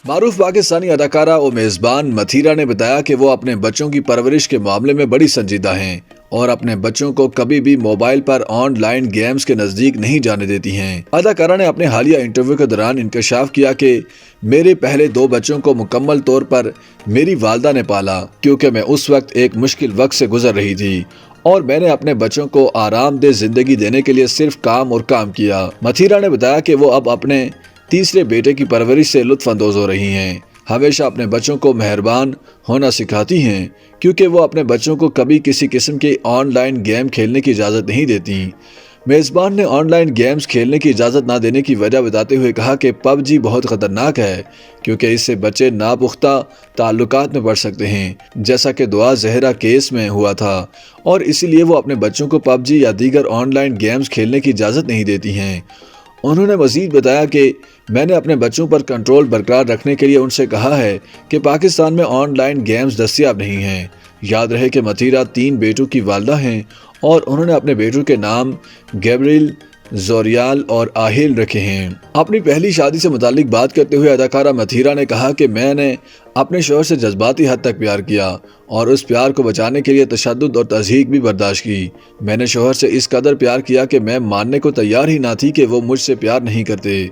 معروف پاکستانی اداکارہ و میزبان متھیرا نے بتایا کہ وہ اپنے بچوں کی پرورش کے معاملے میں بڑی سنجیدہ ہیں اور اپنے بچوں کو کبھی بھی mobile per on line games کے نزدیک نہیں جانے دیتی ہیں۔ اداکارہ نے اپنے حالیہ انٹرویو کے دوران انکشاف کیا کہ میرے پہلے 2 بچوں کو مکمل طور پر میری والدہ نے پالا کیونکہ میں اس وقت ایک مشکل وقت سے گزر رہی تھی اور میں نے اپنے بچوں کو آرام دہ زندگی دینے کے لیے صرف کام اور کام کیا۔ متھیرا نے بتایا کہ وہ اب اپنے تیسرے بیٹے کی پرورش سے لطف اندوز ہو رہی ہیں، ہمیشہ اپنے بچوں کو مہربان ہونا سکھاتی ہیں کیونکہ وہ اپنے بچوں کو کبھی کسی قسم کی آن لائن گیم کھیلنے کی اجازت نہیں دیتی۔ میزبان نے آن لائن گیمز کھیلنے کی اجازت نہ دینے کی وجہ بتاتے ہوئے کہا کہ PUBG بہت خطرناک ہے کیونکہ اس سے بچے ناپختہ تعلقات میں پڑ سکتے ہیں، جیسا کہ دعا زہرا کیس میں ہوا تھا، اور اسی لیے وہ اپنے بچوں کو PUBG یا دیگر آن لائن گیمز کھیلنے کی اجازت نہیں دیتی ہیں۔ انہوں نے مزید بتایا کہ میں نے اپنے بچوں پر کنٹرول برقرار رکھنے کے لیے ان سے کہا ہے کہ پاکستان میں آن لائن گیمز دستیاب نہیں ہیں۔ یاد رہے کہ متھیرا 3 بیٹوں کی والدہ ہیں اور انہوں نے اپنے بیٹوں کے نام گیبریل، زوریال اور آہیل رکھے ہیں۔ اپنی پہلی شادی سے متعلق بات کرتے ہوئے اداکارہ متھیرا نے کہا کہ میں نے اپنے شوہر سے جذباتی حد تک پیار کیا اور اس پیار کو بچانے کے لیے تشدد اور تضحیک بھی برداشت کی۔ میں نے شوہر سے اس قدر پیار کیا کہ میں ماننے کو تیار ہی نہ تھی کہ وہ مجھ سے پیار نہیں کرتے۔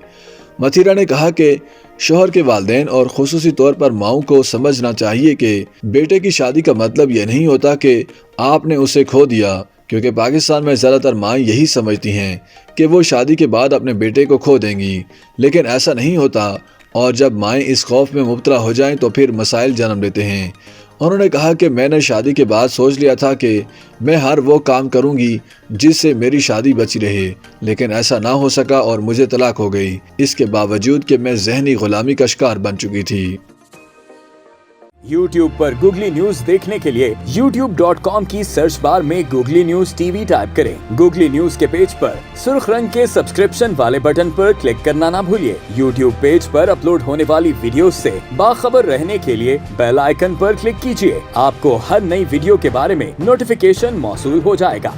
متھیرا نے کہا کہ شوہر کے والدین اور خصوصی طور پر ماؤں کو سمجھنا چاہیے کہ بیٹے کی شادی کا مطلب یہ نہیں ہوتا کہ آپ نے اسے کھو دیا، کیونکہ پاکستان میں زیادہ تر مائیں یہی سمجھتی ہیں کہ وہ شادی کے بعد اپنے بیٹے کو کھو دیں گی، لیکن ایسا نہیں ہوتا، اور جب مائیں اس خوف میں مبتلا ہو جائیں تو پھر مسائل جنم لیتے ہیں۔ انہوں نے کہا کہ میں نے شادی کے بعد سوچ لیا تھا کہ میں ہر وہ کام کروں گی جس سے میری شادی بچی رہے، لیکن ایسا نہ ہو سکا اور مجھے طلاق ہو گئی، اس کے باوجود کہ میں ذہنی غلامی کا شکار بن چکی تھی۔ YouTube پر گوگلی نیوز دیکھنے کے لیے youtube.com کی سرچ بار میں googly news T V type کریں۔ گوگلی نیوز کے پیج پر سرخ رنگ کے سبسکرپشن والے بٹن پر کلک کرنا نہ بھولیے۔ YouTube پیج پر اپلوڈ ہونے والی ویڈیوز سے باخبر رہنے کے لیے بیل آئیکن پر کلک کیجیے۔ آپ کو ہر نئی ویڈیو کے بارے میں نوٹیفیکیشن موصول ہو جائے گا۔